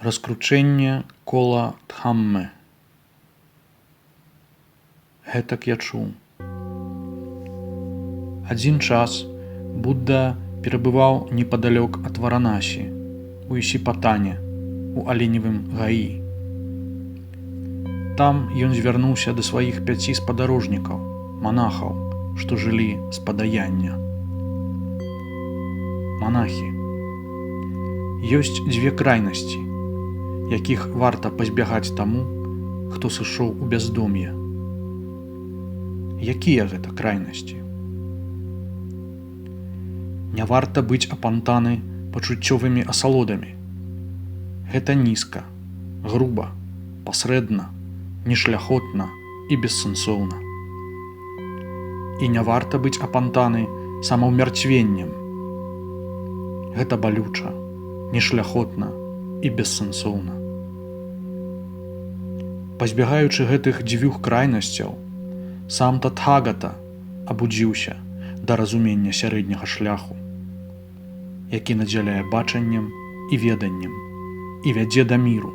Раскручэнне кола Дхаммы. Гэтак я чуў. Адзін час Будда перабываў непадалёк ад Варанасі, у Ісіпатане, у аленевым гаі. Там ён звярнуўся да сваіх 5 спадарожнікаў, манахаў, што жылі з падаяння. Манахі, ёсць 2 крайнасці, якіх варта пазбягаць таму, хто сышоў у бяздом'е. Якія гэта крайнасці? Не варта быць апантаны пачуццёвымі асалодамі. Гэта нізка, груба, пасрэдна, нешляхотна і бессэнсоўна. І не варта быць апантаны самаўмярцвеннем. Гэта балюча, нешляхотна і бессэнсоўна. Пазбягаючы гэтых 2 крайнасцяў, сам Татхагата абудзіўся да разумення сярэдняга шляху, які надзяляе бачаннем і веданнем і вядзе да міру,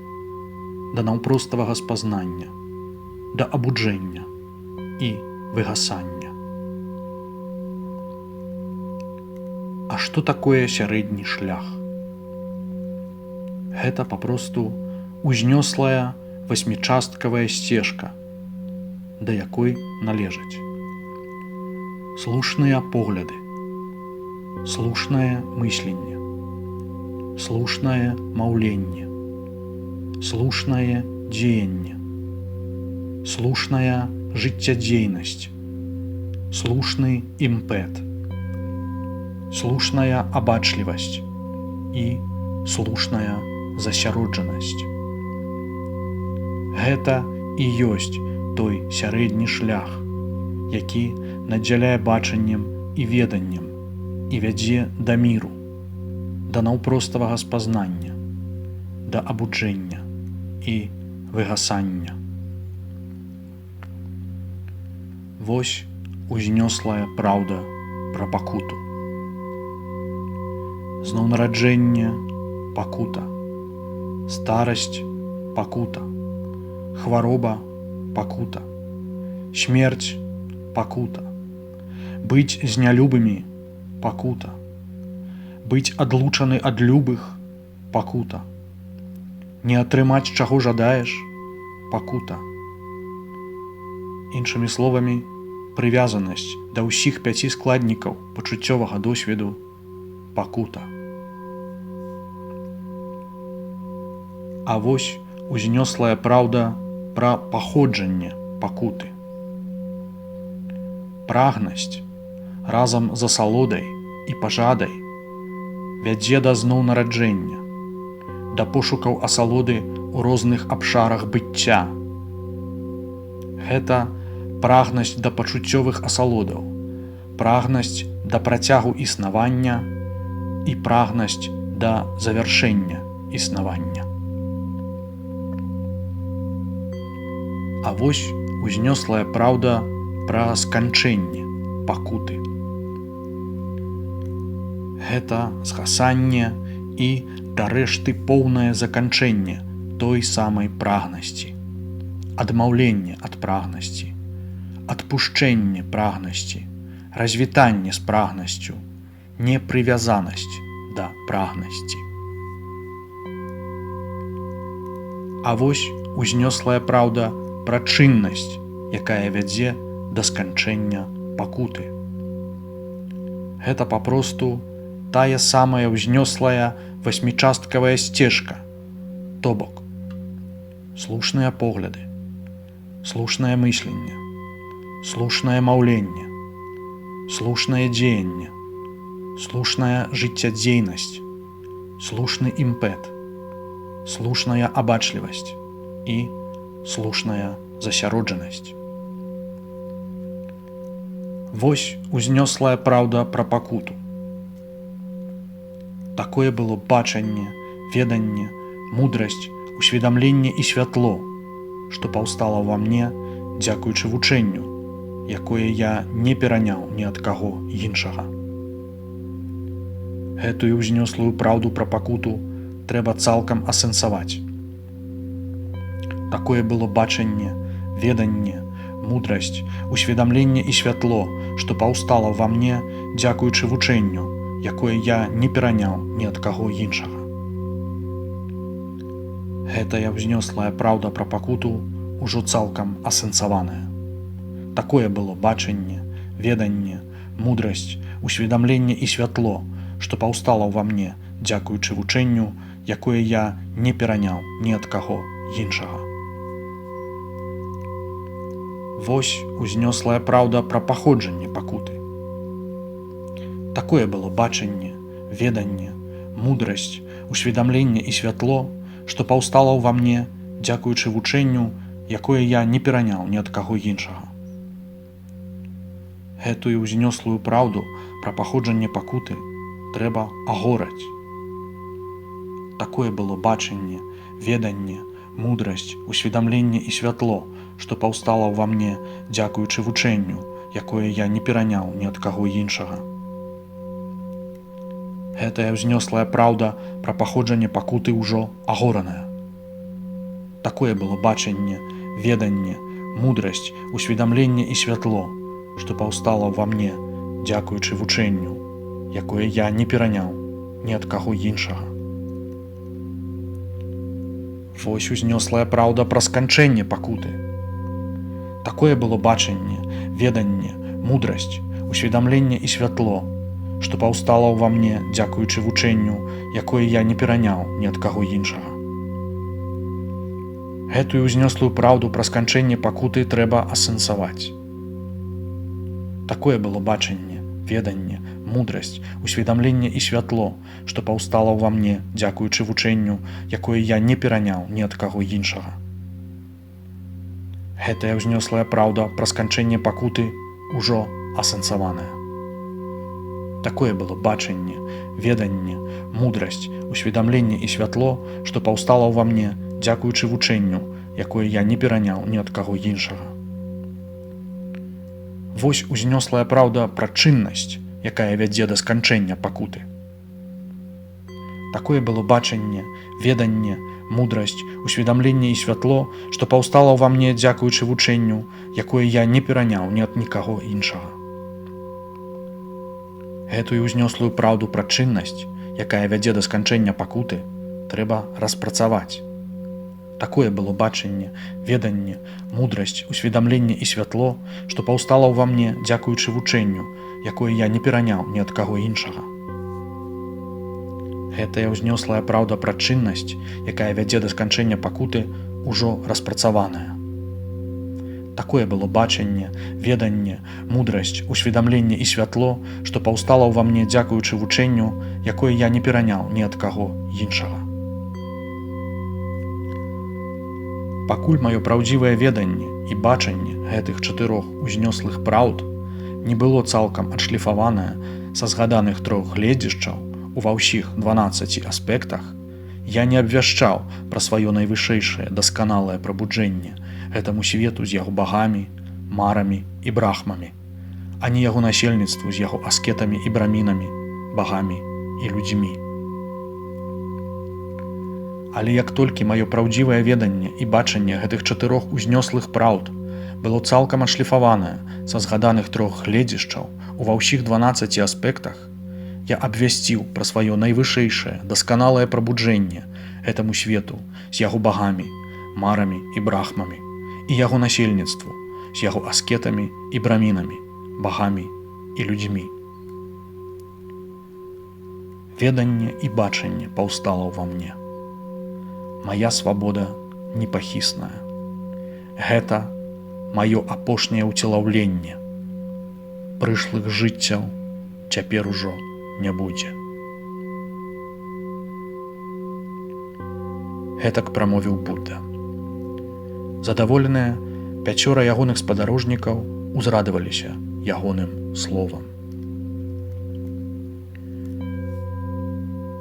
да наўпроставага спазнання, да абуджэння і выгасання. А што такое сярэдні шлях? Гэта папросту узнёслая 8-часткавая сцежка, да якой належаць слушныя погляды, слушнае мысленне, слушнае маўленне, слушнае дзеянне, слушная жыццядзейнасць, слушны імпэт, слушная абачлівасць і слушная засяроджанасць. Гэта і ёсць той сярэдні шлях, які надзяляе бачаннем і веданнем і вядзе да міру, да наўпроставага спазнання, да абуджэння і выгасання. Вось узнёслая праўда пра пакуту. Знаўнараджэнне – пакута, старасць – пакута, хвароба – пакута, смерць – пакута, быць з нялюбымі – пакута, быць адлучаны ад любых – пакута, не атрымаць чаго жадаеш – пакута. Іншымі словамі, прывязанасць да ўсіх 5 складнікаў пачуццёвага досведу – пакута. А вось узнёслая праўда пра паходжанне пакуты. Прагнасць разам з асалодай і пажадай вядзе да зноў нараджэння, да пошукаў асалоды ў розных абшарах быцця. Гэта прагнасць да пачуццёвых асалодаў, прагнасць да працягу існавання і прагнасць да завяршэння існавання. А вось узнёслая праўда пра сканчэнне пакуты. Гэта згасанне і дарэшты поўнае заканчэнне той самай прагнасці, адмаўленне ад прагнасці, адпушчэнне прагнасці, развітанне з прагнасцю, непрывязанасць да прагнасці. А вось узнёслая праўда пра чыннасць, якая вядзе да сканчэння пакуты. Гэта папросту тая самая ўзнёслая 8-часткавая сцежка, то бок слушныя погляды, слушнае мысленне, слушнае маўленне, слушнае дзеянне, слушная жыццядзейнасць, слушны імпэт, слушная абачлівасць і слушная засяроджанасць. Вось узнёслая праўда пра пакуту. Такое было бачанне, веданне, мудрасць, усведамленне і святло, што паўстала ва мне дзякуючы вучэнню, якое я не пераняў ні ад каго іншага. Гэтую ўзнёслую праўду пра пакуту трэба цалкам асэнсаваць. Такое было бачанне, веданне, мудрасць, усведамленне і святло, што паўстала ва мне дзякуючы вучэнню, якое я не пераняў ні ад каго іншага. Гэтая ўзнёслая праўда пра пакуту ўжо цалкам асэнсаваная. Такое было бачанне, веданне, мудрасць, усведамленне і святло, што паўстала ўва мне дзякуючы вучэнню, якое я не пераняў ні ад каго іншага. Вось узнёслая праўда пра паходжанне пакуты. Такое было бачанне, веданне, мудрасць, усведамленне і святло, што паўстала ўва мне дзякуючы вучэнню, якое я не пераняў ні ад каго іншага. Гэтую ўзнёслую праўду пра паходжанне пакуты трэба агораць. Такое было бачанне, веданне, мудрасць, усведамленне і святло, што паўстала ўва мне дзякуючы вучэнню, якое я не пераняў ні ад каго іншага. Гэтая ўзнёслая праўда пра паходжанне пакуты ўжо агораная. Такое было бачанне, веданне, мудрасць, усведамленне і святло, што паўстала ўва мне дзякуючы вучэнню, якое я не пераняў ні ад каго іншага. Вось узнёслая праўда пра сканчэнне пакуты. Такое было бачанне, веданне, мудрасць, усведамленне і святло, што паўстала ўва мне дзякуючы вучэнню, якое я не пераняў ні ад каго іншага. Гэтую ўзнёслую праўду пра сканчэнне пакуты трэба асэнсаваць. Такое было бачанне, веданне, мудрасць, усведамленне і святло, што паўстала ўва мне дзякуючы вучэнню, якое я не пераняў ні ад каго іншага. Гэтая ўзнёслая праўда пра сканчэнне пакуты ўжо асэнсаваная. Такое было бачанне, веданне, мудрасць, усведамленне і святло, што паўстала ўва мне дзякуючы вучэнню, якое я не пераняў ні ад каго іншага. Вось узнёслая праўда пра чыннасць, якая вядзе да сканчэння пакуты. Такое было бачанне, веданне, мудрасць, усведамленне і святло, што паўстала ўва мне дзякуючы вучэнню, якое я не пераняў ні ад нікаго іншага. Гэтую ўзнёслую праўду пра чыннасць, якая вядзе да сканчэння пакуты, трэба распрацаваць. Такое было бачанне, веданне, мудрасць, усведамленне і святло, што паўстала ўва мне дзякуючы вучэнню, якое я не пераняў ні ад каго іншага. Гэтая ўзнёслая праўда пра чыннасць, якая вядзе да сканчэння пакуты, ужо распрацаваная. Такое было бачанне, веданне, мудрасць, усведамленне і святло, што паўстала ўва мне дзякуючы вучэнню, якое я не пераняў ні ад каго іншага. Пакуль маё праўдзівае веданне і бачанне гэтых 4 узнёслых праўд не было цалкам адшліфаванае са згаданых 3 гледзішчаў ува ўсіх 12 аспектах, я не абвяшчаў пра сваё найвышэйшае дасканалае прабуджэнне гэтаму свету з яго багамі, марамі і брахмамі, а не яго насельніцтву з яго аскетамі і брамінамі, багамі і людзьмі. Але як толькі маё праўдзівае веданне і бачанне гэтых 4 узнёслых праўд было цалкам адшліфаванае са згаданых 3 гледзішчаў ува ўсіх 12 аспектах, я абвясціў пра сваё найвышэйшае дасканалае прабуджэнне гэтаму свету з яго багамі, марамі і брахмамі і яго насельніцтву з яго аскетамі і брамінамі, багамі і людзьмі. Веданне і бачанне паўстала ўва мне. Мая свабода непахісная. Гэта маё апошняе ўцелаўленне. Прышлых жыццяў цяпер ужо не будзе. Гэтак прамовіў Будда. Задаволеныя 5 ягоных спадарожнікаў узрадаваліся ягоным словам.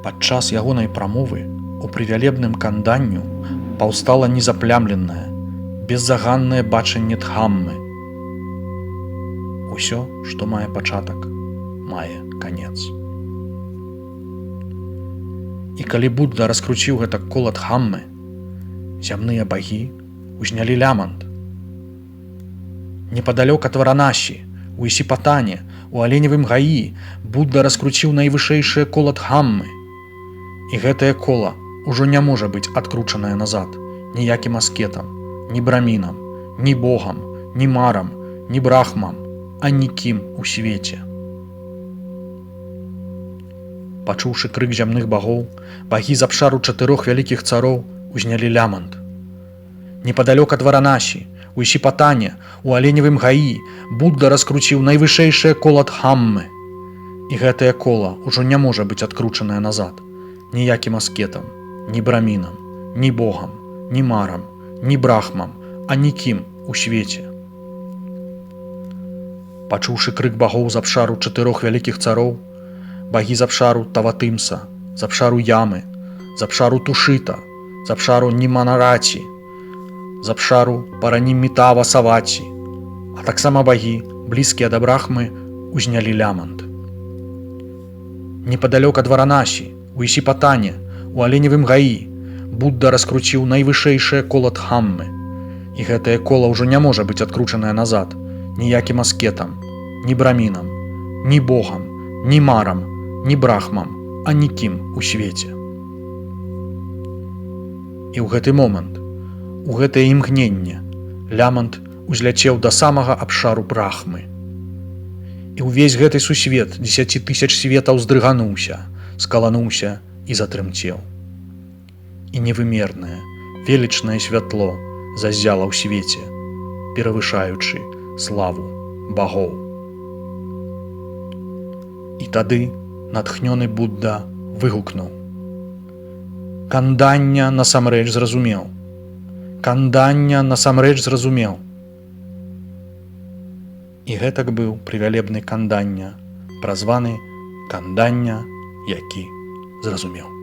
Падчас ягонай прамовы у прывялебным канданню паўстала незаплямленае, беззаганнае бачанне Дхаммы. Усё, што мае пачатак, мае канец. І калі Будда раскруціў гэтак кола Дхаммы, зямныя багі узнялі лямант. Непадалёк ад Варанасі, у Ісіпатане, у Аленевым гаі Будда раскруціў найвышэйшае кола Дхаммы. І гэтае кола ўжо не можа быць адкручанае назад ніякім аскетам, ні брамінам, ні богам, ні марам, ні брахмам, а нікім у свеце. Пачуўшы крык зямных багоў, багі з абшару 4 вялікіх цароў узнялі лямант. Непадалёк ад Варанасі, у Ісіпатане, у Аленевым гаі Будда раскруціў найвышэйшае кола Дхаммы. І гэтае кола ўжо не можа быць адкручанае назад ніякім аскетам, ні брамінам, ні богам, ні марам, ні брахмам, а нікім у свеце. Пачуўшы крык багоў з абшару 4 вялікіх цароў, багі з абшару Таватымса, з абшару Ямы, з абшару Тушыта, з абшару Німанараці, з абшару Паранімітава Саваці, а таксама багі, блізкія да брахмы, узнялі лямант. Непадалёк ад Варанасі, у Ісіпатане, у Аленевым гаі Будда раскруціў найвышэйшае кола Дхаммы. І гэтае кола ўжо не можа быць адкручанае назад ніякім аскетам, ні брамінам, ні богам, ні марам, ні брахмам, а нікім у свеце. І ў гэты момант, у гэтае імгненне, лямант узляцеў да самага абшару брахмы. І ўвесь гэты сусвет 10 000 светаў здрыгануўся, скалануўся і затрымцеў. І невымернае, велічнае святло заззяла ў свеце, перавышаючы славу багоў. І тады натхнёны Будда выгукнуў: «Канданья насамрэч зразумеў! Канданья насамрэч зразумеў!» І гэтак быў прывялебны Канданья, празваны Канданья, які зразумеў.